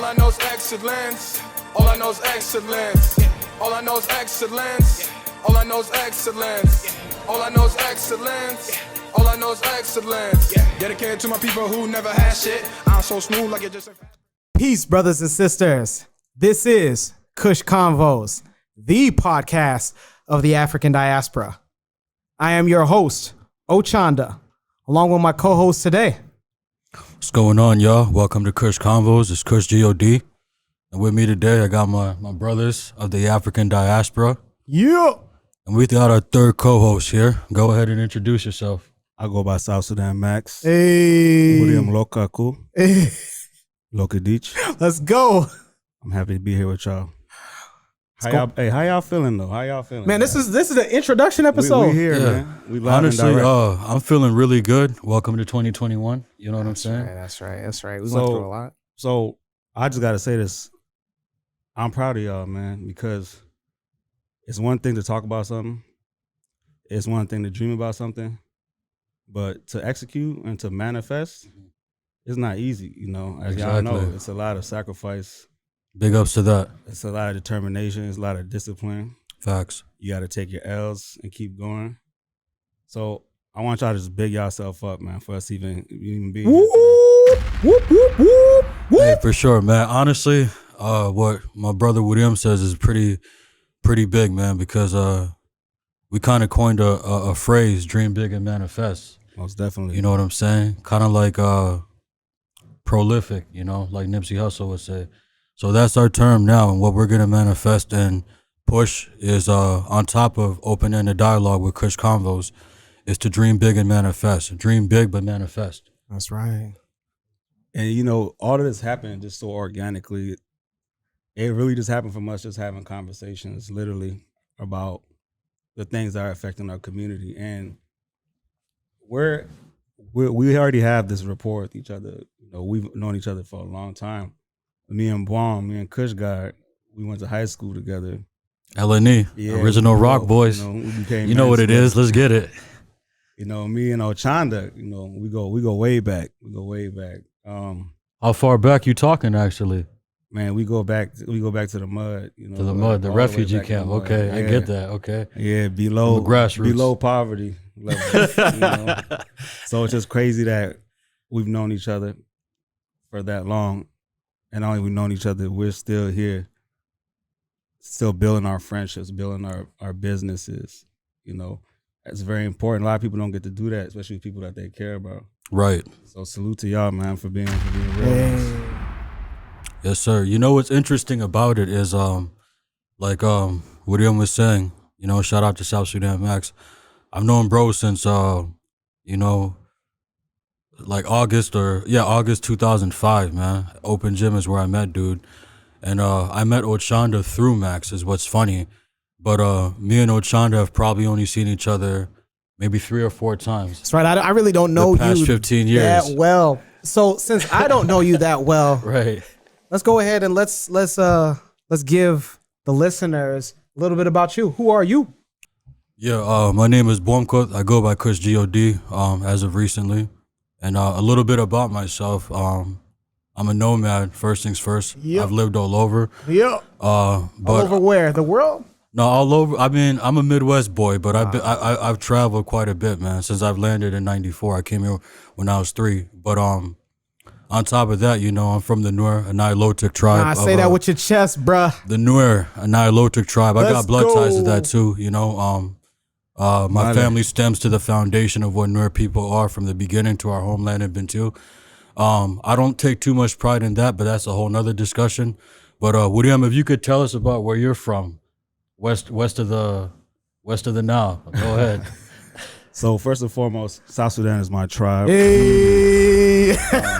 I know is excellence. All I know is excellence. All I know is excellence. All I know is excellence. All I know is excellence. All I know is excellence. Dedicated to my people who never had shit. I'm so smooth like it just. Peace, brothers and sisters. This is KushKonvos, the podcast of the African diaspora. I am your host, Ochanda, along with my co-host today. What's going on, y'all? Welcome to KushKonvos. It's Kush G-O-D. And with me today, I got my brothers of the African diaspora. Yeah. And we got our third co-host here. Go ahead and introduce yourself. I go by South Sudan Max. Hey. William Lokaku. Hey. Lokadich. Let's go. I'm happy to be here with y'all. How y'all feeling though? How y'all feeling? Man, this is the introduction episode. We here, Yeah. man. We live Honestly, and direct. I'm feeling really good. Welcome to 2021. You know what I'm saying? That's right. We went through a lot. So I just gotta say this. I'm proud of y'all, man, because it's one thing to talk about something. It's one thing to dream about something. But to execute and to manifest, it's not easy, you know. As y'all know, it's a lot of sacrifice. Big ups to that. It's a lot of determination. It's a lot of discipline. Facts. You got to take your L's and keep going. So I want y'all to just big yourself up, man, for us even be here. Whoop, whoop, whoop, whoop. Hey, for sure, man. Honestly, what my brother William says is pretty big, man, because we kind of coined a phrase, dream big and manifest. Most definitely. You know what I'm saying? Kind of like prolific, you know, like Nipsey Hussle would say. So that's our term now, and what we're going to manifest and push is on top of open-ended dialogue with KushKonvos is to dream big and manifest. Dream big but manifest. That's right. And, you know, all of this happened just so organically. It really just happened from us just having conversations literally about the things that are affecting our community. And we already have this rapport with each other. You know, we've known each other for a long time. Me and Kush God, we went to high school together. LNE, original rock boys. You know what it is. Let's get it. You know, me and Ochanda, you know, we go way back. How far back you talking, actually? Man, we go back to the mud. You know, to the mud, the refugee camp. Okay, I get that. Okay. Yeah, below poverty level. You know? So it's just crazy that we've known each other for that long. And not only we've known each other, we're still here, still building our friendships, building our businesses. You know, that's very important. A lot of people don't get to do that, especially people that they care about. Right. So salute to y'all, man, for being real. Yes, sir. You know what's interesting about it is, like William was saying, you know, shout out to South Sudan Max. I've known bro since, you know, like August 2005, man. Open gym is where I met dude. And I met Ochanda through Max is what's funny. But me and Ochanda have probably only seen each other maybe 3 or 4 times. That's right. I really don't know the past you 15 years. that well. So since I don't know you that well, right. Let's go ahead and let's give the listeners a little bit about you. Who are you? Yeah, my name is Bomkot. I go by Kush G-O-D as of recently. And a little bit about myself. I'm a nomad, first things first. Yep. I've lived all over. Yeah. All over where? The world? No, all over. I mean, I'm a Midwest boy, but I've traveled quite a bit, man. Since I've landed in '94, I came here when I was 3. But on top of that, you know, I'm from the Nuer, a Nilotic tribe. I say that with your chest, bruh. The Nuer, a Nilotic tribe. I got blood ties to that too, you know. My family stems to the foundation of what Nuer people are from the beginning to our homeland in Bantu. I don't take too much pride in that, but that's a whole nother discussion. But William, if you could tell us about where you're from, west of the Nile. Go ahead. So first and foremost, South Sudan is my tribe. Hey.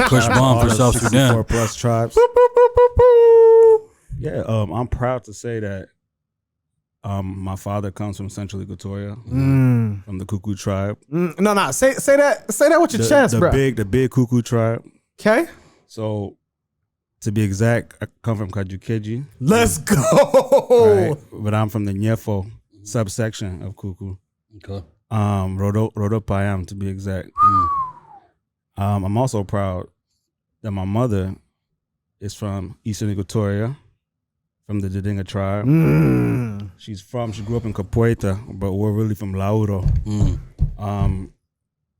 Kush bomb for South Sudan. 64 plus tribes. Yeah, I'm proud to say that my father comes from Central Equatoria, from the Kuku tribe. No. Say that with your chest, bro. The big Kuku tribe. Okay. So, to be exact, I come from Kajukeji. Let's go. Right? But I'm from the Nyefo subsection of Kuku. Okay. Rodo Payam, to be exact. I'm also proud that my mother is from Eastern Equatoria, from the Didinga tribe. She grew up in Capoeira, but we're really from Lauro.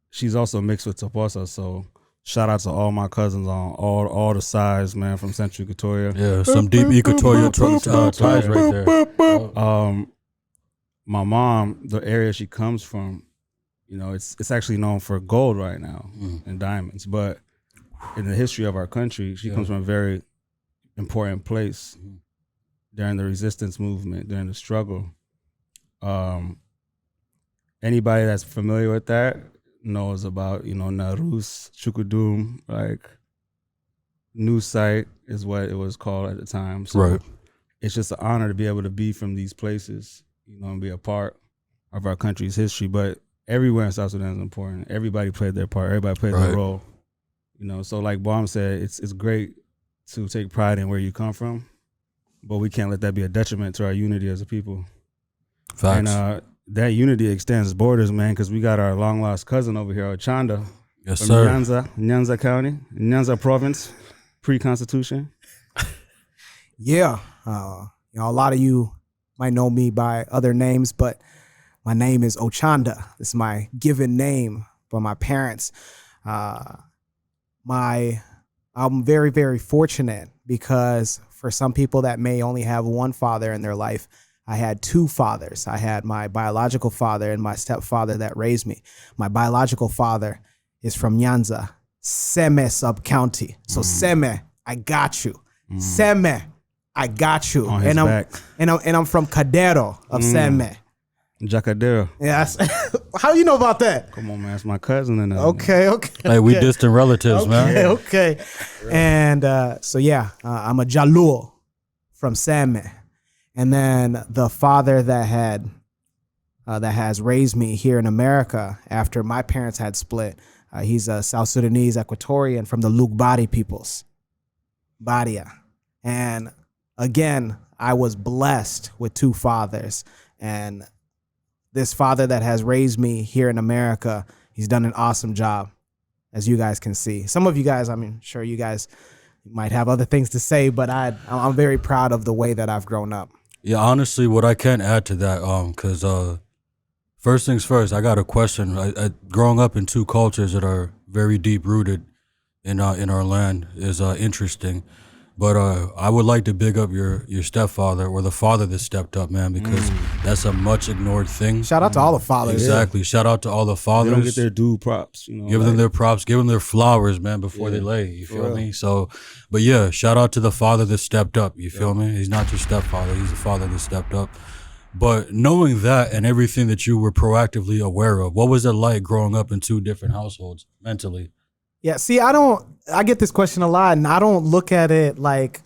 She's also mixed with Toposa, so shout out to all my cousins on all the sides, man, from Central Equatoria. Yeah, some deep Equatorial ties right there. My mom, the area she comes from, you know, it's actually known for gold right now and diamonds. But in the history of our country, she comes from a very important place during the resistance movement, during the struggle. Anybody that's familiar with that knows about, you know, Narus, Chukudum, like New Site is what it was called at the time. So it's just an honor to be able to be from these places, you know, and be a part of our country's history. But everywhere in South Sudan is important. Everybody played their part. Everybody played their role. You know, so like Baum said, it's great to take pride in where you come from, but we can't let that be a detriment to our unity as a people. Facts. And that unity extends borders, man, because we got our long lost cousin over here, Ochanda. Yes, from sir. Nyanza County, Nyanza Province, pre-Constitution. Yeah. You know, a lot of you might know me by other names, but my name is Ochanda. This is my given name by my parents. I'm very, very fortunate because for some people that may only have one father in their life, I had two fathers. I had my biological father and my stepfather that raised me. My biological father is from Nyanza, Seme sub-county. So Seme, I got you. Seme, I got you. On his back. And I'm from Cadero of Seme. Jacadero. Yes. How you know about that? Come on, man. It's my cousin. And Okay. Hey, we distant relatives, man. Okay. And so, yeah, I'm a Jaluo from Seme. And then the father that has raised me here in America after my parents had split, he's a South Sudanese Equatorian from the Lugbari peoples, Badia. And again, I was blessed with two fathers. And this father that has raised me here in America, he's done an awesome job, as you guys can see. Some of you guys, sure you guys might have other things to say, but I'm very proud of the way that I've grown up. Yeah, honestly, what I can add to that, because first things first, I got a question. Growing up in two cultures that are very deep rooted in our land is interesting. But I would like to big up your stepfather or the father that stepped up, man, because that's a much ignored thing. Shout out to all the fathers. Exactly. Shout out to all the fathers. They don't get their due props. You know, give them their props. Give them their flowers, man, before they lay. You feel me? So, but yeah, shout out to the father that stepped up. You feel me? He's not your stepfather. He's the father that stepped up. But knowing that and everything that you were proactively aware of, what was it like growing up in two different households mentally? Yeah, see, I get this question a lot, and I don't look at it like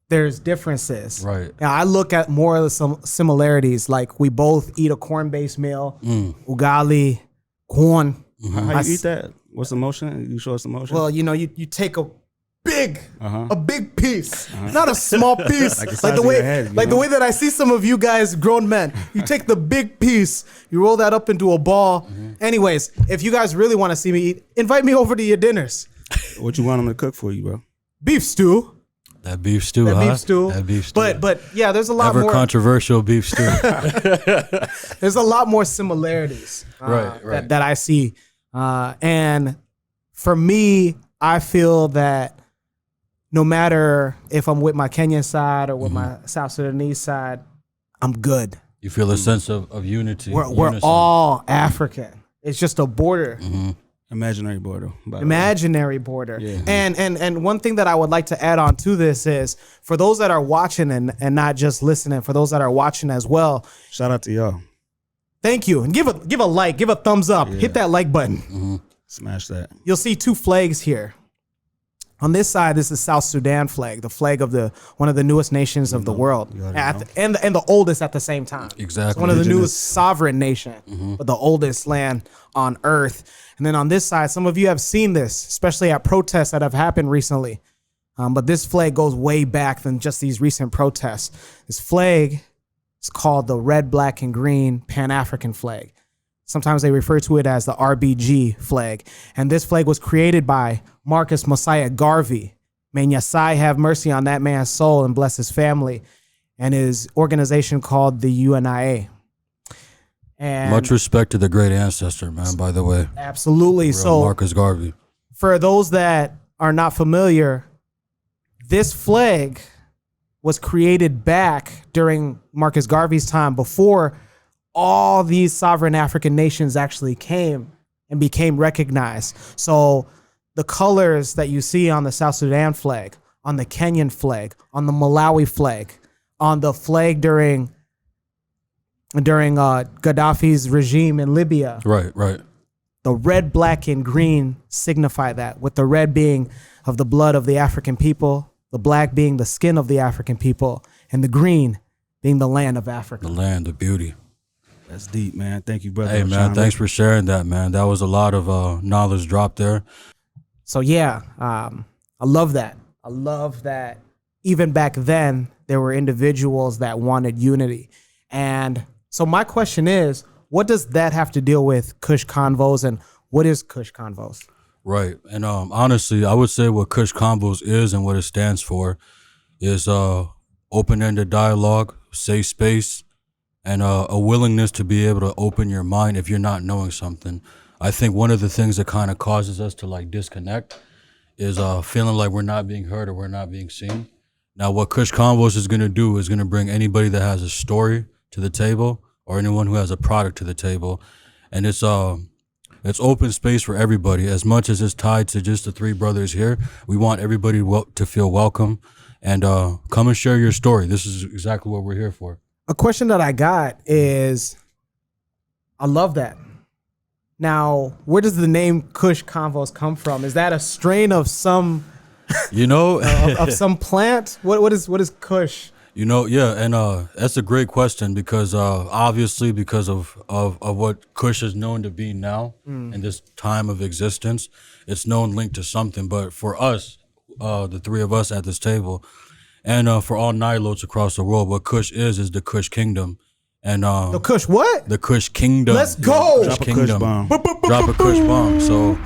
there's differences. Right. I look at more of the similarities, like we both eat a corn-based meal, ugali, corn. How you eat that? What's the motion? You show us the motion? Well, you know, you take a big piece, not a small piece, like the way that I see some of you guys, grown men. You take the big piece, you roll that up into a ball. Anyways, if you guys really want to see me eat, invite me over to your dinners. What you want them to cook for you, bro? Beef stew. That beef stew, That huh? beef stew. That beef stew. But yeah, there's a lot Ever more controversial beef stew. There's a lot more similarities right. that I see. And for me, I feel that no matter if I'm with my Kenyan side or with my South Sudanese side, I'm good. You feel a sense of unity. We're all African. It's just a border. Imaginary border. Imaginary border. Yeah. And one thing that I would like to add on to this is for those that are watching and not just listening, for those that are watching as well. Shout out to y'all. Thank you. And give a like, give a thumbs up. Yeah. Hit that like button. Smash that. You'll see two flags here. On this side, this is South Sudan flag, the flag of one of the newest nations of the world, and the oldest at the same time. Exactly. It's one of the newest sovereign nation, but the oldest land on earth. And then on this side, some of you have seen this, especially at protests that have happened recently. But this flag goes way back than just these recent protests. This flag is called the red, black, and green Pan-African flag. Sometimes they refer to it as the RBG flag. And this flag was created by Marcus Mosiah Garvey May Nyasai have mercy on that man's soul and bless his family and his organization called the UNIA. And much respect to the great ancestor, man, by the way. Absolutely. So Marcus Garvey. For those that are not familiar, this flag was created back during Marcus Garvey's time, before all these sovereign African nations actually came and became recognized. So the colors that you see on the South Sudan flag, on the Kenyan flag, on the Malawi flag, on the flag during Gaddafi's regime in Libya. Right. The red, black, and green signify that, with the red being of the blood of the African people, the black being the skin of the African people, and the green being the land of Africa. The land of beauty. That's deep, man. Thank you, brother. Hey, man, thanks for sharing that, man. That was a lot of knowledge dropped there. So, yeah, I love that. I love that even back then, there were individuals that wanted unity. And so my question is, what does that have to deal with KushKonvos, and what is KushKonvos? Right. And honestly, I would say what KushKonvos is and what it stands for is open-ended dialogue, safe space, and a willingness to be able to open your mind if you're not knowing something. I think one of the things that kind of causes us to like disconnect is feeling like we're not being heard or we're not being seen. Now, what KushKonvos is going to do is going to bring anybody that has a story to the table, or anyone who has a product to the table, and it's open space for everybody. As much as it's tied to just the three brothers here, we want everybody to feel welcome, and come and share your story. This is exactly what we're here for. A question that I got is, I love that. Now, where does the name KushKonvos come from? Is that a strain of some, of some plant? What is Kush? Yeah, and that's a great question because obviously because of what Kush is known to be now in this time of existence, it's known linked to something. But for us, the three of us at this table, and for all Nilotes across the world, what Kush is the Kush Kingdom. And the Kush what? The Kush Kingdom. Let's go. Drop a Kush bomb. Drop a Kush bomb. So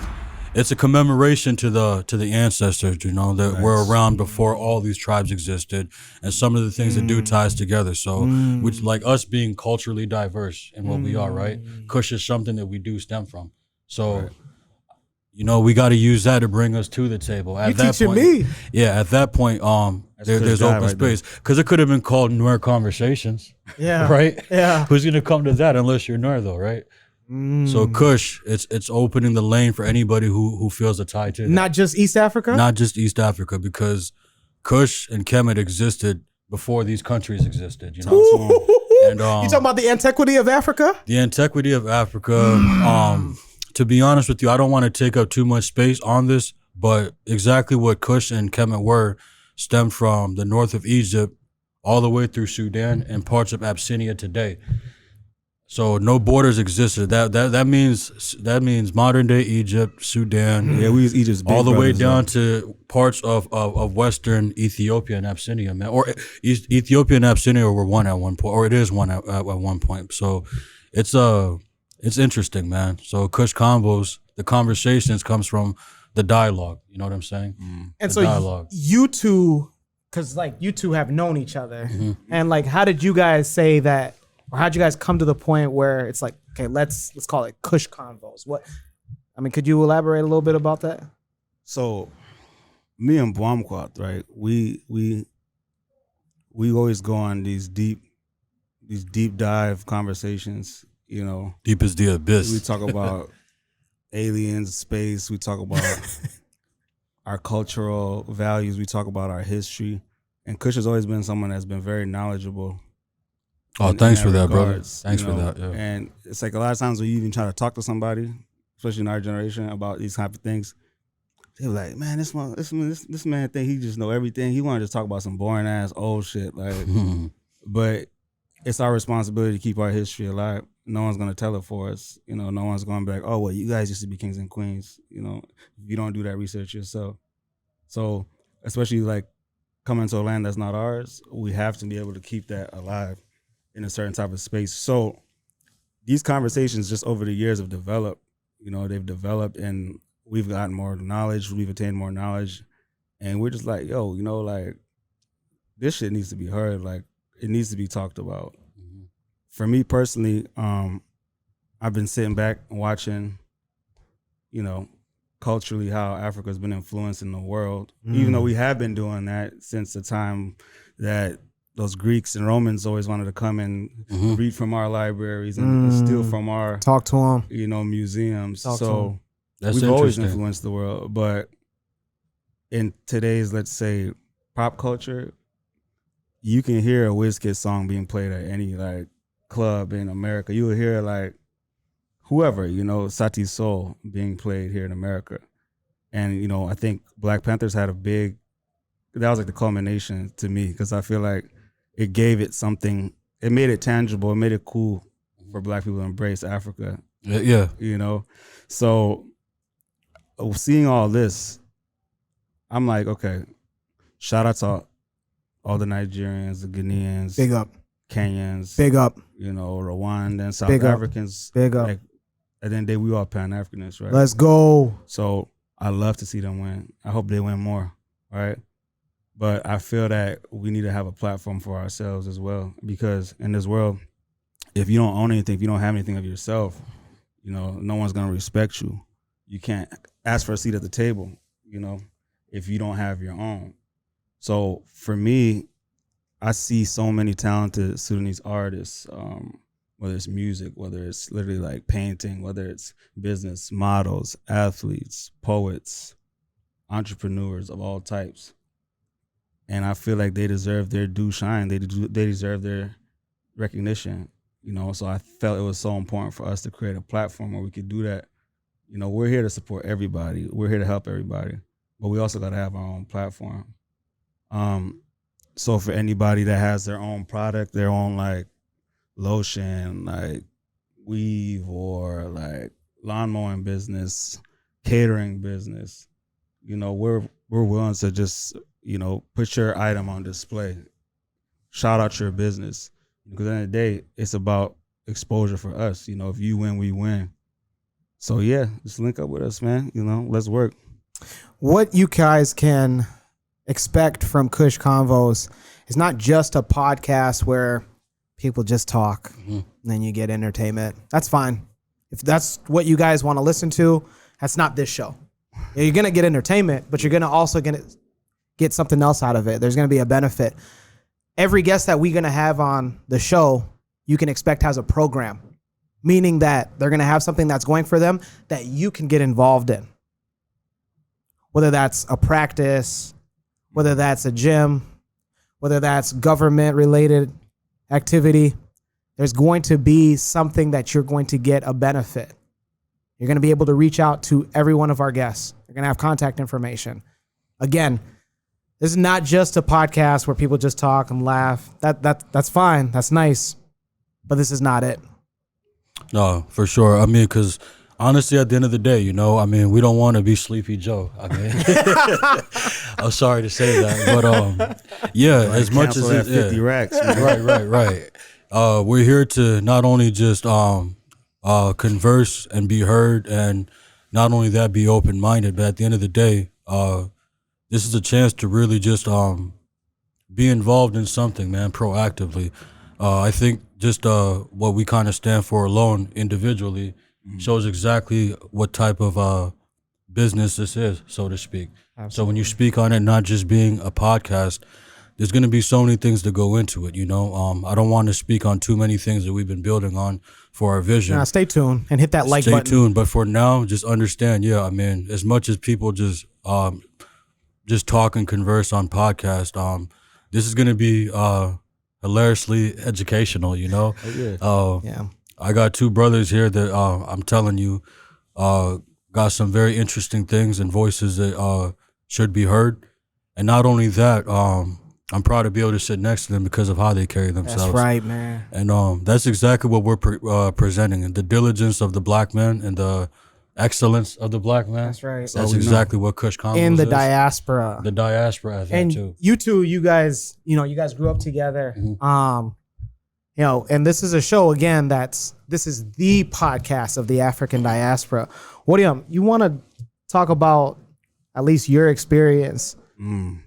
it's a commemoration to the ancestors, that were around before all these tribes existed, and some of the things that do ties together. So, which like us being culturally diverse in what we are, right? Kush is something that we do stem from. So, we got to use that to bring us to the table. At that teaching point, me. Yeah, at that point, there's open space because it could have been called Nuer Conversations. Yeah. Right. Yeah. Who's gonna come to that unless you're Nuer, though, right? So Kush, it's opening the lane for anybody who feels a tie to that. Not just East Africa? Not just East Africa, because Kush and Kemet existed before these countries existed, And you talking about the antiquity of Africa? The antiquity of Africa. To be honest with you, I don't want to take up too much space on this, but exactly what Kush and Kemet were stemmed from the north of Egypt all the way through Sudan and parts of Abyssinia today. So no borders existed. That means modern day Egypt, Sudan. Yeah, we use Egypt's big all the way brothers, down to parts of Western Ethiopia and Abyssinia, man. Or Ethiopia and Abyssinia were one at one point, or it is one at one point. So it's interesting, man. So KushKonvos, the conversations comes from the dialogue. You know what I'm saying? And the so dialogue. You two, because you two have known each other, and how did you guys say that? Or how'd you guys come to the point where it's like, okay, let's call it KushKonvos? Could you elaborate a little bit about that? So, me and Blomquat, right? We always go on these deep dive conversations. Deep as the abyss. We talk about aliens, space. We talk about our cultural values. We talk about our history. And Kush has always been someone that's been very knowledgeable. Oh, thanks for that, brother. Thanks for that. Yeah. And it's like a lot of times when you even try to talk to somebody, especially in our generation, about these type of things, they're like, man, this man think he just know everything. He want to just talk about some boring ass old shit. But it's our responsibility to keep our history alive. No one's gonna tell it for us. No one's gonna be like, oh, well, you guys used to be kings and queens. If you don't do that research yourself. So especially coming to a land that's not ours, we have to be able to keep that alive in a certain type of space. So these conversations just over the years have developed. They've developed, and we've gotten more knowledge. We've attained more knowledge, And we're just like, yo, you know, like this shit needs to be heard. Like it needs to be talked about. Mm-hmm. For me personally, I've been sitting back and watching, you know, culturally how Africa's been influencing the world, even though we have been doing that since the time that those Greeks and Romans always wanted to come and read from our libraries and steal from our talk to them, you know, museums. So that's we've always influenced the world. But in today's, let's say, pop culture, you can hear a WizKid song being played at any like club in America. You will hear like whoever, you know, Sati Soul being played here in America. And, you know, I think Black Panthers had that was like the culmination to me, because I feel like it gave it something, it made it tangible, it made it cool for Black people to embrace Africa. Yeah. You know? So seeing all this, I'm like, okay, shout out to all the Nigerians, the Ghanaians, big up, Kenyans, big up, you know, Rwandans, South big Africans, big up. Like, at the end of the day, we all Pan-Africanists, right? Let's go. So I love to see them win. I hope they win more, right? But I feel that we need to have a platform for ourselves as well, because in this world, if you don't own anything, if you don't have anything of yourself, you know, no one's gonna respect you. You can't ask for a seat at the table, you know, if you don't have your own. So for me, I see so many talented Sudanese artists, whether it's music, whether it's literally like painting, whether it's business, models, athletes, poets, entrepreneurs of all types. And I feel like they deserve their due shine. They deserve their recognition, you know? So I felt it was so important for us to create a platform where we could do that. You know, we're here to support everybody. We're here to help everybody, but we also got to have our own platform. So for anybody that has their own product, their own like lotion, like weave, or like lawn mowing business, catering business, you know, we're willing to just, you know, put your item on display, shout out your business, because at the end of the day, it's about exposure for us. You know, if you win, we win. So yeah, just link up with us, man. You know, let's work. What you guys can expect from KushKonvos is not just a podcast where people just talk and then you get entertainment. That's fine. If that's what you guys want to listen to, that's not this show. You're going to get entertainment, but you're going to also get something else out of it. There's going to be a benefit. Every guest that we're going to have on the show, you can expect has a program, meaning that they're going to have something that's going for them that you can get involved in. Whether that's a practice, whether that's a gym, whether that's government-related activity, there's going to be something that you're going to get a benefit. You're going to be able to reach out to every one of our guests. You're going to have contact information. Again, this is not just a podcast where people just talk and laugh. That's fine. That's nice. But this is not it. No, for sure. I mean, because honestly, at the end of the day, you know, I mean, we don't want to be Sleepy Joe. I mean, I'm sorry to say that, but yeah, like as much as it's 50 racks, man. Right. We're here to not only just converse and be heard, and not only that, be open-minded, but at the end of the day, this is a chance to really just be involved in something, man, proactively. I think just what we kind of stand for alone individually shows exactly what type of business this is, so to speak. Absolutely. So when you speak on it not just being a podcast, there's going to be so many things that go into it, you know. I don't want to speak on too many things that we've been building on for our vision. Now, stay tuned and hit that like button. Stay tuned, but for now, just understand, yeah, I mean, as much as people just talk and converse on podcast, this is going to be hilariously educational, you know. Yeah. I got two brothers here that I'm telling you got some very interesting things and voices that should be heard. And not only that, I'm proud to be able to sit next to them because of how they carry themselves. That's right, man. And that's exactly what we're presenting, and the diligence of the black man and the excellence of the black man. That's right. That's exactly what KushKonvos is. In the diaspora. The diaspora has and that too. You two, you guys grew up together. You know, and this is a show again this is the podcast of the African diaspora. William, you want to talk about at least your experience in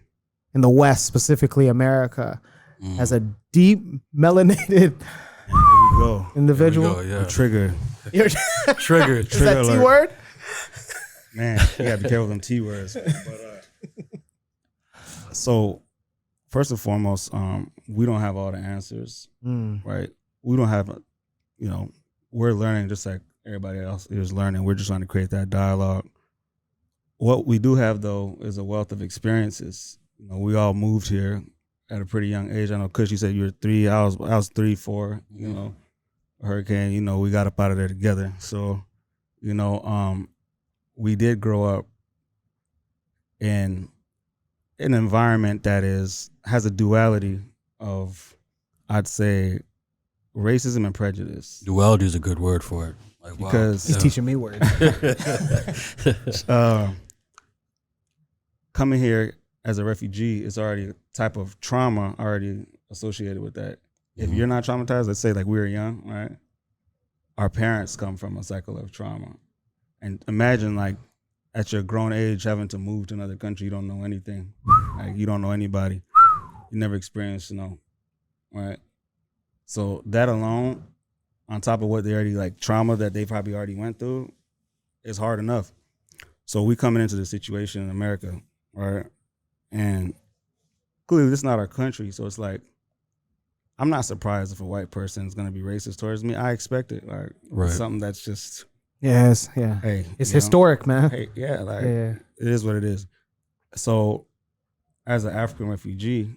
the West, specifically America, as a deep melanated Here we go. individual. Here we go, yeah. Trigger. Triggered. Is that alert. T word? Man, you gotta be careful with them T words. But so first and foremost, we don't have all the answers, right? We don't have, we're learning just like everybody else is learning. We're just trying to create that dialogue. What we do have though is a wealth of experiences. We all moved here at a pretty young age. I know Kush, you said you were 3. I was 3, 4. Hurricane. We got up out of there together. So, we did grow up in an environment that has a duality of, I'd say, racism and prejudice. Duality is a good word for it. Like, wow. Because He's teaching me words. coming here as a refugee is already a type of trauma already associated with that. If you're not traumatized, let's say like we were young, right? Our parents come from a cycle of trauma. And imagine like at your grown age having to move to another country, you don't know anything. Like you don't know anybody. You never experienced, right? So that alone, on top of what they already like trauma that they probably already went through, is hard enough. So we coming into the situation in America, right? And clearly this is not our country. So it's like, I'm not surprised if a white person is going to be racist towards me. I expect it. Like Right. something that's just, Yes, yeah. hey, It's you know, historic, man. hey, yeah, like Yeah. it is what it is. So as an African refugee,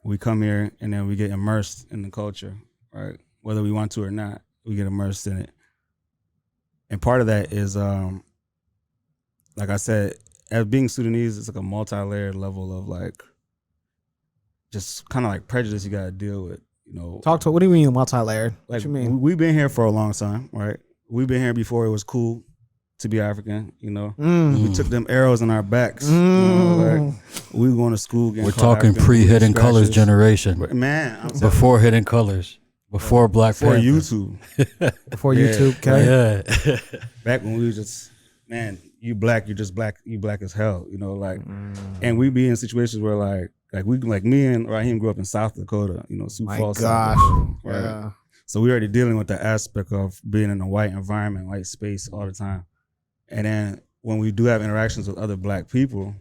we come here and then we get immersed in the culture, right? Whether we want to or not, we get immersed in it. And part of that is, like I said, as being Sudanese, it's like a multi-layered level of like, just kind of like prejudice you got to deal with, Talk to. What do you mean multi-layered? Like What you mean? we've been here for a long time, right? We've been here before it was cool to be African, We took them arrows in our backs. Like we were going to school. We're talking pre-Hidden Colors generation. Man, I'm Before Hidden Colors. Before Black before Panther. YouTube. Before Yeah. YouTube, okay? Yeah. Back when we was just, man, you black, you're just black, you black as hell, and we be in situations where like me and Raheem grew up in South Dakota, Sioux My Falls, gosh. South Dakota, right? Yeah. So we already dealing with the aspect of being in a white environment, white space all the time. And then when we do have interactions with other black people,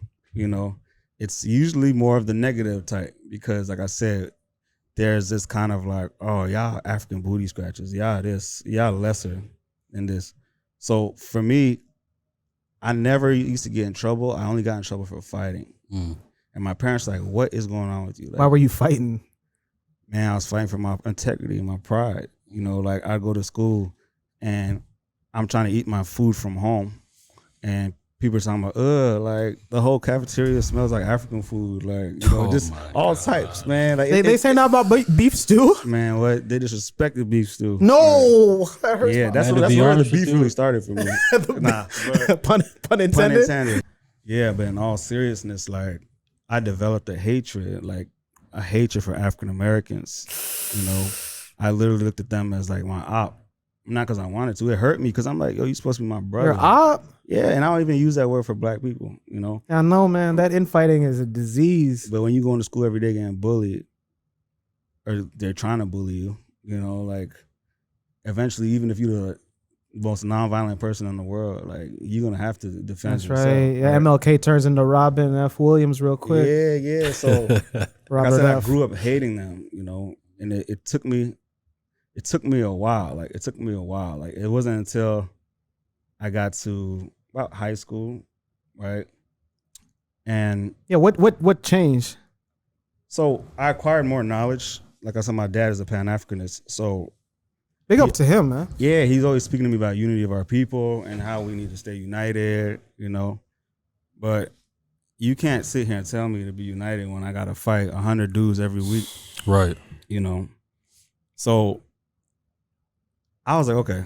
it's usually more of the negative type because like I said, there's this kind of like, oh, y'all African booty scratchers, y'all lesser than this. So for me, I never used to get in trouble. I only got in trouble for fighting. And my parents were like, what is going on with you? Like, Why were you fighting? man, I was fighting for my integrity and my pride. Like I go to school and I'm trying to eat my food from home and people are talking about, like the whole cafeteria smells like African food. Like, just all types, man. Like They say not about beef stew? man, what? They disrespected beef stew. No. That hurts Yeah, my- that's Man, to where be the honest beef with you- really started for me. Nah, but pun pun intended. intended. Yeah, but in all seriousness, like I developed a hatred for African Americans. I literally looked at them as like my op. Not because I wanted to. It hurt me because I'm like, yo, you supposed to be my brother. You're op? Yeah, and I don't even use that word for black people, I know, man. That infighting is a disease. But when you go into school every day getting bullied, or they're trying to bully you, like eventually, even if you're the most nonviolent person in the world, like you're gonna have to defend That's yourself. right. Yeah, MLK turns into Robin F. Williams real quick. Yeah. So like Robert I said, I F. grew up hating them, and it took me a while. Like it took me a while. Like it wasn't until I got to about high school, right? And Yeah, what changed? so I acquired more knowledge. Like I said, my dad is a Pan-Africanist. So Big up to him, man. yeah, he's always speaking to me about unity of our people and how we need to stay united, But you can't sit here and tell me to be united when I gotta fight 100 dudes every week, Right. So I was like, okay,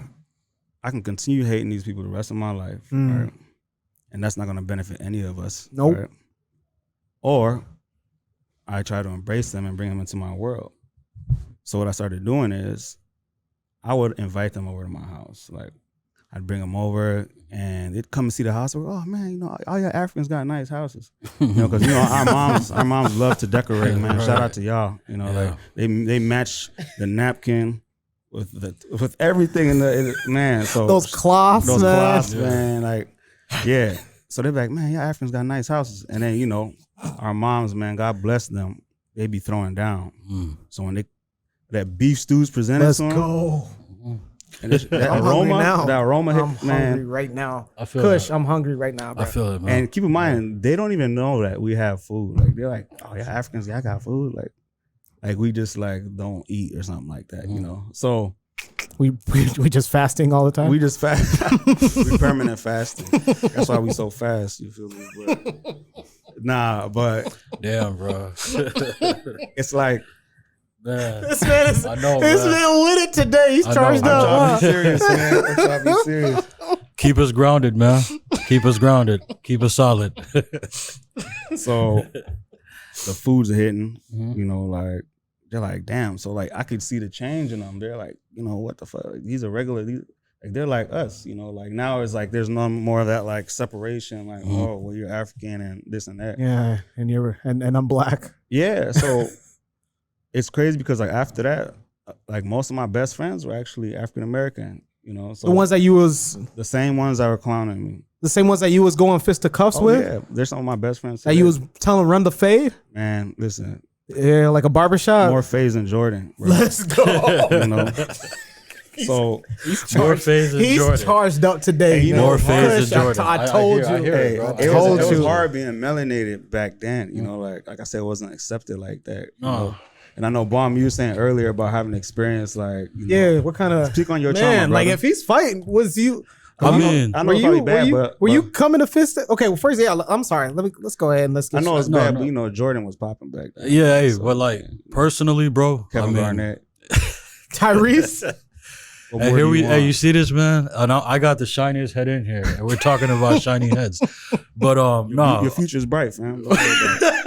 I can continue hating these people the rest of my life, right? And that's not gonna benefit any of us. Nope. Right? Or I try to embrace them and bring them into my world. So what I started doing is I would invite them over to my house. Like I'd bring them over, and they'd come and see the house. Oh man, you know, all your Africans got nice houses. You know, because you know our moms love to decorate, man. Shout out to y'all. You know, like they match the napkin with everything in the man. So those cloths, man. Like, yeah. So they're like, man, y'all Africans got nice houses, and then you know, our moms, man, God bless them, they be throwing down. So when that beef stew's presented, let's to them, go. And that aroma hit, I'm hungry right now. I feel Kush, that. I'm hungry right now, bro. I feel it, man. And keep in mind, they don't even know that we have food. Like they're like, oh yeah, Africans, y'all got food. Like we just like don't eat or something like that, you know. So we just fasting all the time. we just fast. We permanent fasting. That's why we so fast. You feel me? But damn, bro. it's like. Man, this man is I know, this man. man with it today. He's charged know. up. I'm trying to be serious, man. I'm trying to be serious. Keep us grounded, man. Keep us grounded. Keep us solid. So the foods are hitting, you know, like they're like, damn. So like I could see the change in them. They're like, you know, what the fuck? Like, these are regular. Like they're like us, you know. Like now it's like there's no more of that like separation. Like oh, well you're African and this and that. Yeah, and and I'm black. Yeah, so it's crazy because like after that, like most of my best friends were actually African American. You know, so The ones that you was the same ones that were clowning me. the same ones that you was going fist to cuffs Oh with. yeah, they're some of my best friends. That you was telling them run the fade. man, listen, Yeah, like a barbershop. more phase than Jordan. Bro. Let's go. You know, so More phase than He's Jordan. charged up today. Hey, you know, More know, phase than Kush, Jordan. I told I you. hear hey, it, bro. it was you. hard being melanated back then. You know, like I said, it wasn't accepted like that. You know? No. And I know, Bomb, you were saying earlier about having experience, like, you know, Yeah, what kind of speak on your man? trauma, Like brother. if he's fighting, was you? I mean, I know it's probably bad, were you coming to fist? Okay, well, first, yeah, I'm sorry. Let's go ahead and let's get. I know it's No, bad, no. but you know, Jordan was popping back then. yeah, hey, So, but like personally, bro, Kevin I mean, Garnett. Tyrese. What Hey, more here do we. want? Hey, you see this, man? I got the shiniest head in here, and we're talking about shiny heads. But no, Your future's bright, fam. Don't worry about it.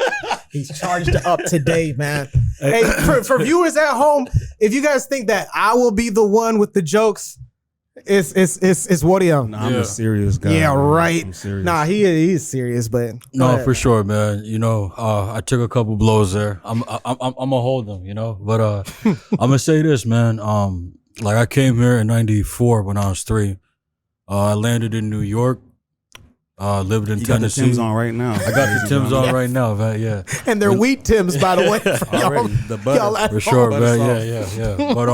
He's charged up today, man. Hey, for viewers at home, if you guys think that I will be the one with the jokes, it's William. Nah, I'm Yeah. a serious guy. Yeah, man. right. I'm serious. Nah, he's serious, but no, for sure, man. You know, I took a couple blows there. I'm gonna hold them, you know. But I'm gonna say this, man. Like I came here in '94 when I was 3. I landed in New York. Lived in You got the Tennessee. Tim's on right now. I got the Tim's on right now, man. Yeah. and they're wheat Tims, by the way. For y'all, Already, the butter. y'all at For sure, home. man. sauce. Yeah. But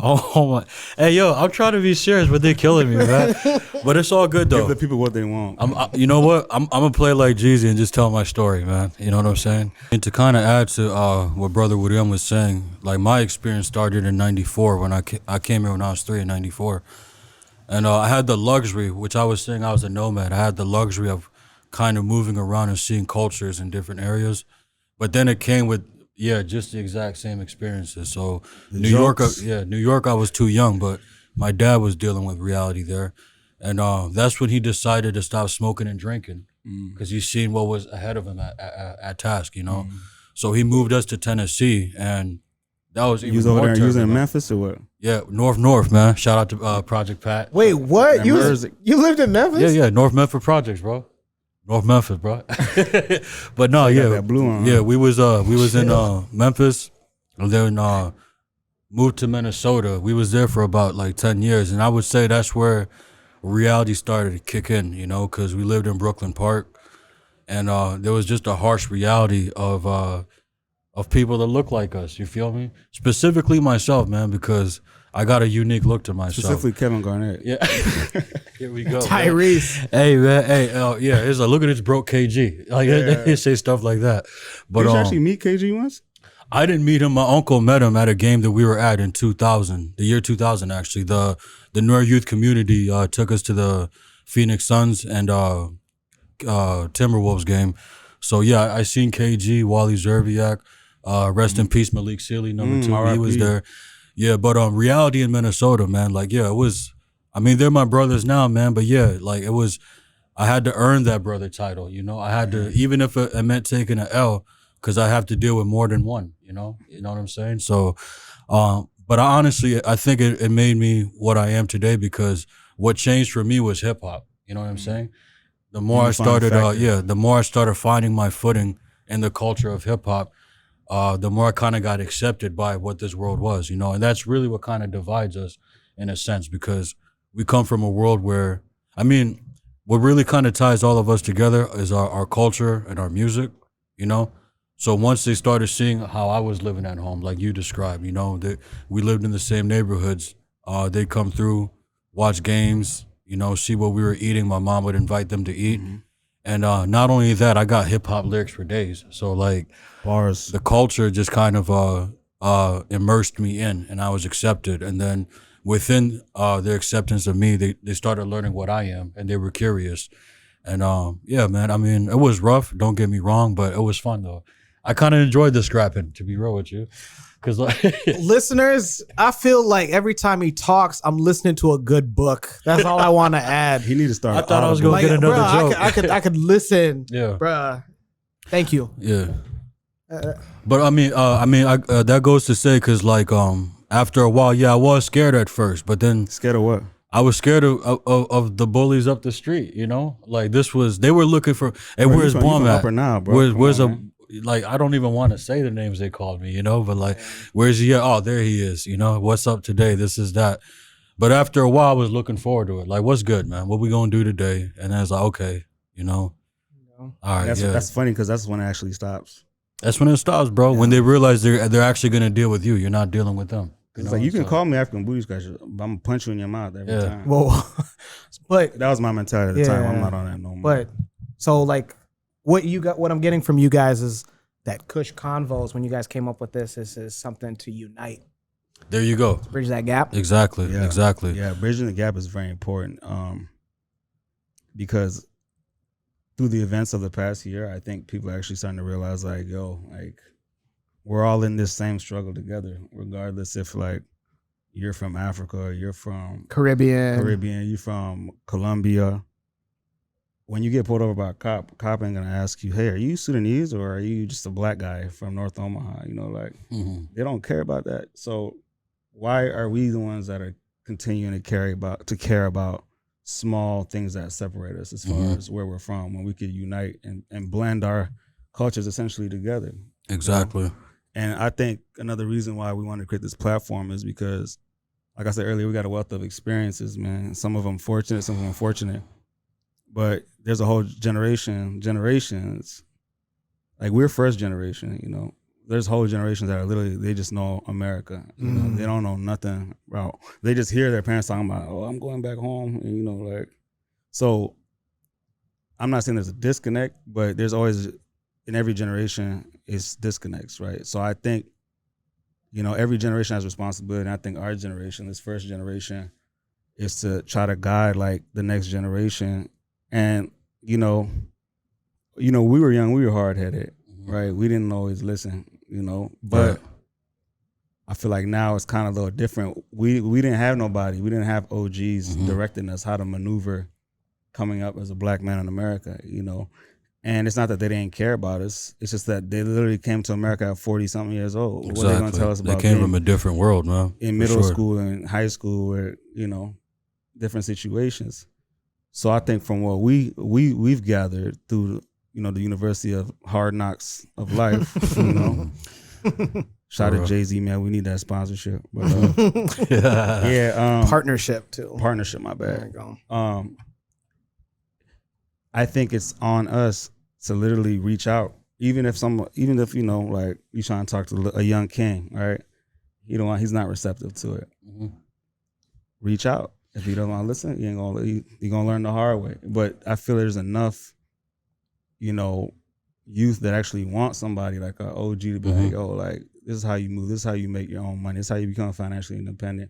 oh my, hey yo, I'm trying to be serious, but they're killing me, man. But it's all good Give though. the people what they want. You know what? I'm gonna play like Jeezy and just tell my story, man. You know what I'm saying? And to kind of add to what Brother William was saying, like my experience started in '94 when I came here when I was 3 in '94, and I had the luxury, which I was saying I was a nomad. I had the luxury of kind of moving around and seeing cultures in different areas, but then it came with just the exact same experiences. So New York, I was too young, but my dad was dealing with reality there, and that's when he decided to stop smoking and drinking because he seen what was ahead of him at task, you know. So he moved us to Tennessee, and that was even You was over more there using turbulent. Memphis or what? Yeah, North, man. Shout out to Project Pat. Wait, what? And You Mersey. lived in Memphis? Yeah, North Memphis Projects, bro. North Memphis, bro. But no, You got yeah, that blue on, yeah, huh? we was in Memphis, and then moved to Minnesota. We was there for about like 10 years, and I would say that's where reality started to kick in, you know, because we lived in Brooklyn Park, and there was just a harsh reality of people that look like us. You feel me? Specifically myself, man, because I got a unique look to myself. Specifically Kevin Garnett. Yeah. Here we go. man. Tyrese. Hey man, yeah, it's like look at this broke KG. Like they say stuff like that. But Did you actually meet KG once? I didn't meet him. My uncle met him at a game that we were at in 2000, the year 2000 actually. The Newer Youth Community took us to the Phoenix Suns and Timberwolves game. So yeah, I seen KG, Wally Zerviak, rest in peace Malik Sealy, number 2. He was RIP. there. Yeah, but reality in Minnesota, man, like yeah, it was. I mean, they're my brothers now, man. But yeah, like it was. I had to earn that brother title, you know. I had to, even if it meant taking an L, because I have to deal with more than one, you know what I'm saying. So, but I honestly think it made me what I am today because what changed for me was hip hop. You know what I'm saying? The more I started, the more I started finding my footing in the culture of hip hop, the more I kind of got accepted by what this world was, you know, and that's really what kind of divides us in a sense, because we come from a world where, I mean, what really kind of ties all of us together is our culture and our music, you know. So once they started seeing how I was living at home, like you described, you know, that we lived in the same neighborhoods, they'd come through, watch games, you know, see what we were eating. My mom would invite them to eat. Mm-hmm. And not only that, I got hip hop lyrics for days. So like bars, the culture just kind of immersed me in, and I was accepted. And then within their acceptance of me, they started learning what I am, and they were curious. And yeah, man, I mean, it was rough, don't get me wrong, but it was fun though. I kind of enjoyed the scrapping, to be real with you. Cause like listeners, I feel like every time he talks, I'm listening to a good book. That's all I want to add. He need to start. I thought I was gonna get another joke. I could listen. Yeah, bruh. Thank you. Yeah. But I mean, that goes to say, cause like after a while, yeah, I was scared at first, but then scared of what? I was scared of the bullies up the street. You know, like they were looking for. Hey, where's Bomb at? Now, bro. Where's like, I don't even want to say the names they called me, you know, but like, where's he at? Oh, there he is, you know, what's up today? This is that. But after a while, I was looking forward to it. Like, what's good, man? What we gonna do today? And I was like, okay, you know, all right, that's funny, because that's when it actually stops. That's when it stops, bro. Yeah. When they realize they're actually gonna deal with you. You're not dealing with them. It's like, you can call me African booty scratcher, but I'm gonna punch you in your mouth every time. Well, but that was my mentality at the time. I'm not on that no more. But so like, what I'm getting from you guys is that KushKonvos, when you guys came up with this is something to unite. There you go. Bridge that gap. Exactly. Yeah. Exactly. Yeah, bridging the gap is very important. Because through the events of the past year, I think people are actually starting to realize, like, yo, like, we're all in this same struggle together, regardless if like you're from Africa or you're from Caribbean, you're from Colombia. When you get pulled over by a cop ain't gonna ask you, hey, are you Sudanese or are you just a black guy from North Omaha? You know, like, they don't care about that. So why are we the ones that are continuing to care about small things that separate us as far as where we're from, when we could unite and blend our cultures essentially together? Exactly. You know? And I think another reason why we wanted to create this platform is because, like I said earlier, we got a wealth of experiences, man. Some of them fortunate, some of them unfortunate. But there's a whole generations, like we're first generation, you know. There's whole generations that are literally, they just know America. You know, they don't know nothing about, they just hear their parents talking about, oh, I'm going back home. And, you know, like, so I'm not saying there's a disconnect, but there's always, in every generation, it's disconnects, right? So I think, you know, every generation has responsibility. And I think our generation, this first generation, is to try to guide like the next generation. And, you know, we were young, we were hard-headed, right? We didn't always listen, you know, but I feel like now it's kind of a little different. We didn't have nobody. We didn't have OGs directing us how to maneuver coming up as a black man in America, you know. And it's not that they didn't care about us. It's just that they literally came to America at 40-something years old. Exactly. What are they going to tell us about They came from a different world, man. In middle school and high school, where, you know, different situations. So I think from what we've gathered through, you know, the University of Hard Knocks of Life, you know, shout out to Jay-Z, man, we need that sponsorship. But partnership too. Partnership, my bad. There you go. I think it's on us to literally reach out, even if you know, like, you trying to talk to a young king, right? He's not receptive to it. Reach out. If he doesn't want to listen, you're gonna learn the hard way. But I feel there's enough, you know, youth that actually want somebody like an OG to be like, oh, like, this is how you move, this is how you make your own money, this is how you become financially independent,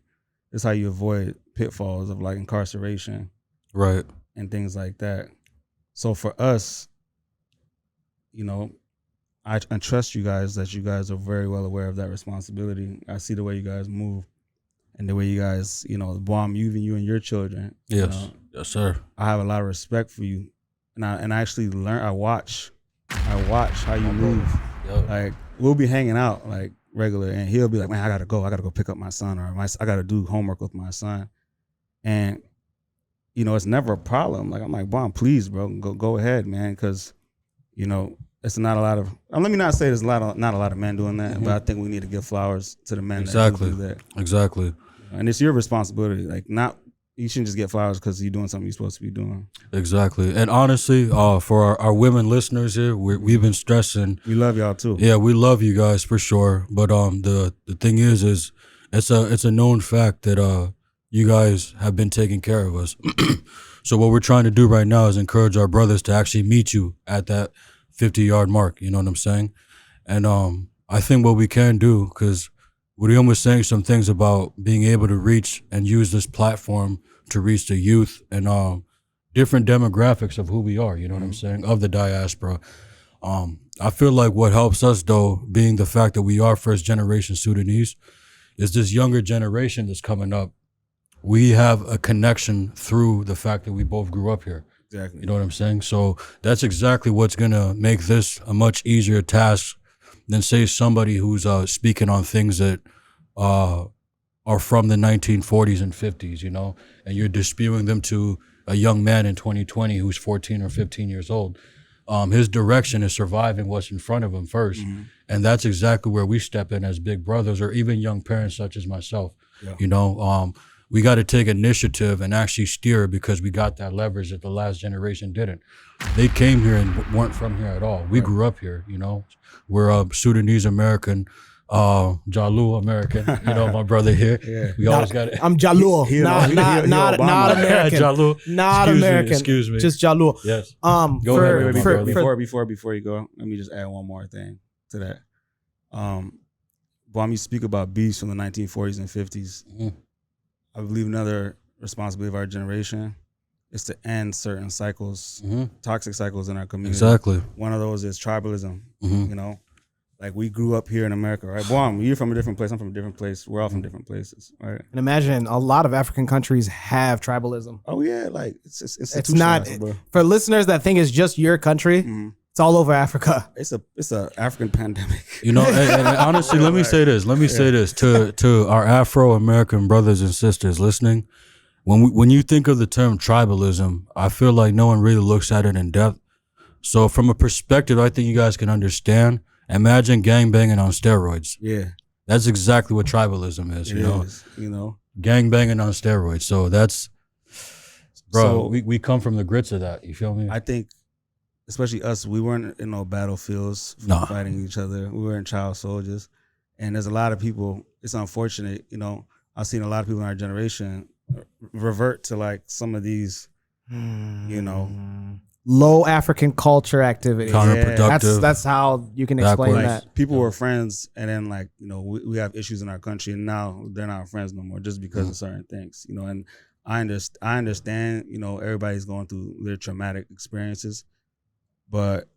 this is how you avoid pitfalls of like incarceration, right, and things like that. So for us, you know, I trust you guys that you guys are very well aware of that responsibility. I see the way you guys move. And the way you guys, you know, bomb you and your children. Yes, you know, yes, sir. I have a lot of respect for you, and I actually learn. I watch how you move. Yep. Like, we'll be hanging out like regular, and he'll be like, "Man, I gotta go pick up my son, or I gotta do homework with my son." And you know, it's never a problem. Like, I'm like, Bon, please, bro, go ahead, man, because, you know, it's not a lot of. Let me not say there's not a lot of men doing that, but I think we need to give flowers to the men that do that. Exactly. And it's your responsibility. Like, not you shouldn't just get flowers because you're doing something you're supposed to be doing. Exactly. And honestly, for our women listeners here, we've been stressing. We love y'all too. Yeah, we love you guys for sure. But the thing is it's a known fact that you guys have been taking care of us. So what we're trying to do right now is encourage our brothers to actually meet you at that 50-yard mark. You know what I'm saying? And I think what we can do, because William was saying some things about being able to reach and use this platform to reach the youth and different demographics of who we are, you know what I'm saying, of the diaspora. I feel like what helps us, though, being the fact that we are first generation Sudanese, is this younger generation that's coming up. We have a connection through the fact that we both grew up here. Exactly. You know what I'm saying? So that's exactly what's going to make this a much easier task than, say, somebody who's speaking on things that are from the 1940s and 50s, you know, and you're disputing them to a young man in 2020 who's 14 or 15 years old. His direction is surviving what's in front of him first. And that's exactly where we step in as big brothers, or even young parents such as myself. Yeah. You know, we got to take initiative and actually steer, because we got that leverage that the last generation didn't. They came here and weren't from here at all. We grew up here, you know. We're Sudanese American, Jalu American, you know, my brother here. Yeah. We always got it. I'm Jalu, not American. Jalu. Not American. Excuse me. Just Jalu. Yes. Go ahead. Before you go, let me just add one more thing to that. When you speak about beefs from the 1940s and 50s, I believe another responsibility of our generation is to end certain cycles, toxic cycles in our community. Exactly. One of those is tribalism. You know, like, we grew up here in America, right? Boom, you're from a different place. I'm from a different place. We're all from different places, right? And imagine a lot of African countries have tribalism. Oh yeah, like it's not for listeners that think it's just your country. It's all over Africa. It's a African pandemic. You know, and honestly, let me say this. Let me say this to our Afro-American brothers and sisters listening. When you think of the term tribalism, I feel like no one really looks at it in depth. So from a perspective I think you guys can understand, imagine gangbanging on steroids. Yeah. That's exactly what tribalism is, you know. Gangbanging on steroids. So that's, bro, we come from the grits of that. You feel me? I think, especially us, we weren't in no battlefields fighting each other. We weren't child soldiers. And there's a lot of people, it's unfortunate, you know, I've seen a lot of people in our generation revert to like some of these, you know, low African culture activities. Counterproductive. That's how you can explain that. People were friends, and then, like, you know, we have issues in our country, and now they're not friends no more just because of certain things, you know. And I understand, you know, everybody's going through their traumatic experiences, but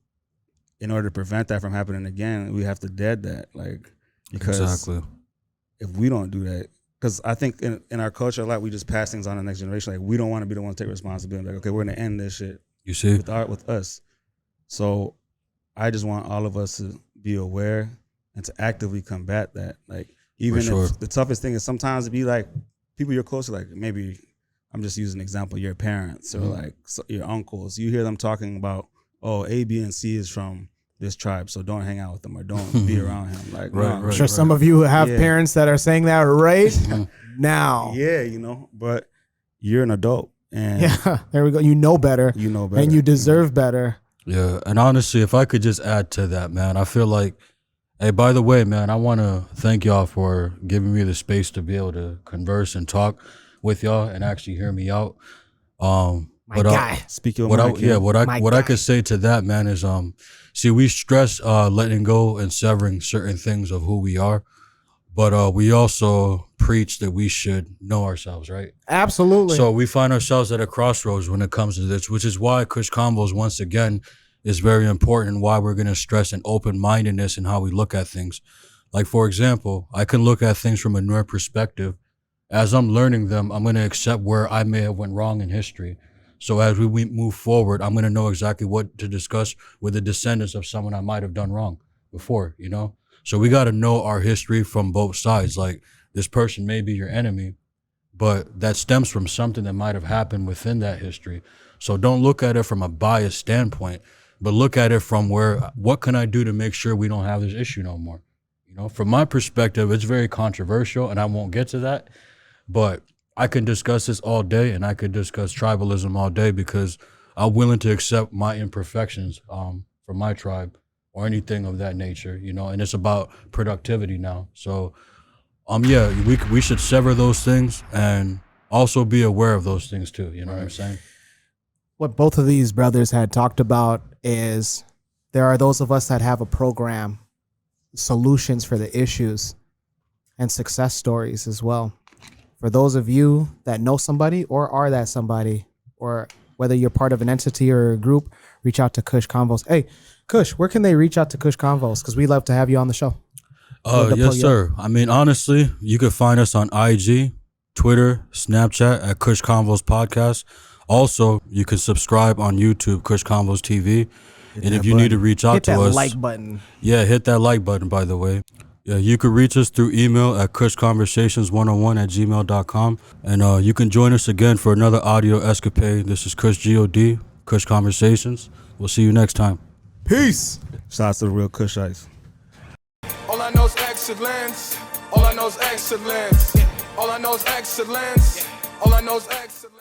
in order to prevent that from happening again, we have to dead that, like, because if we don't do that, because I think in our culture a lot, we just pass things on to the next generation. Like, we don't want to be the one to take responsibility. Like, okay, we're gonna end this shit. You see, with us. So I just want all of us to be aware and to actively combat that. Like, even if the toughest thing is sometimes to be like people you're close to, like, maybe I'm just using an example, your parents or like your uncles. You hear them talking about, oh, A, B, and C is from this tribe, so don't hang out with them or don't be around him. Like, I'm sure some of you have parents that are saying that right now. Yeah, you know, but you're an adult. And there we go. You know better. And you deserve better. Yeah, and honestly, if I could just add to that, man, I feel like, hey, by the way, man, I want to thank y'all for giving me the space to be able to converse and talk with y'all and actually hear me out. My guy. Speak your mind. What I could say to that, man, is see, we stress letting go and severing certain things of who we are, but we also preach that we should know ourselves, right? Absolutely. So we find ourselves at a crossroads when it comes to this, which is why KushKonvos, once again, is very important, why we're going to stress an open-mindedness in how we look at things. Like, for example, I can look at things from a newer perspective. As I'm learning them, I'm going to accept where I may have went wrong in history. So as we move forward, I'm going to know exactly what to discuss with the descendants of someone I might have done wrong before, you know? So we got to know our history from both sides. Like, this person may be your enemy, but that stems from something that might have happened within that history. So don't look at it from a biased standpoint, but look at it from what can I do to make sure we don't have this issue no more? You know, from my perspective, it's very controversial, and I won't get to that, but I can discuss this all day, and I could discuss tribalism all day, because I'm willing to accept my imperfections from my tribe or anything of that nature, you know, and it's about productivity now. So yeah, we should sever those things and also be aware of those things too. You know what I'm saying? What both of these brothers had talked about is there are those of us that have a program, solutions for the issues, and success stories as well. For those of you that know somebody or are that somebody, or whether you're part of an entity or a group, reach out to KushKonvos. Hey, Kush, where can they reach out to KushKonvos? Because we love to have you on the show. Yes, sir. I mean, honestly, you can find us on IG, Twitter, Snapchat at KushKonvos Podcast. Also, you can subscribe on YouTube, KushKonvos TV. And if you need to reach out to us, hit that like button. Yeah, hit that like button, by the way. Yeah, you can reach us through email at KushKonversations101@gmail.com. And you can join us again for another audio escapade. This is Kush God, Kush Conversations. We'll see you next time. Peace. Shout out to the real Kushites. All I know is excellence. All I know is excellence. All I know is excellence. All I know is excellence.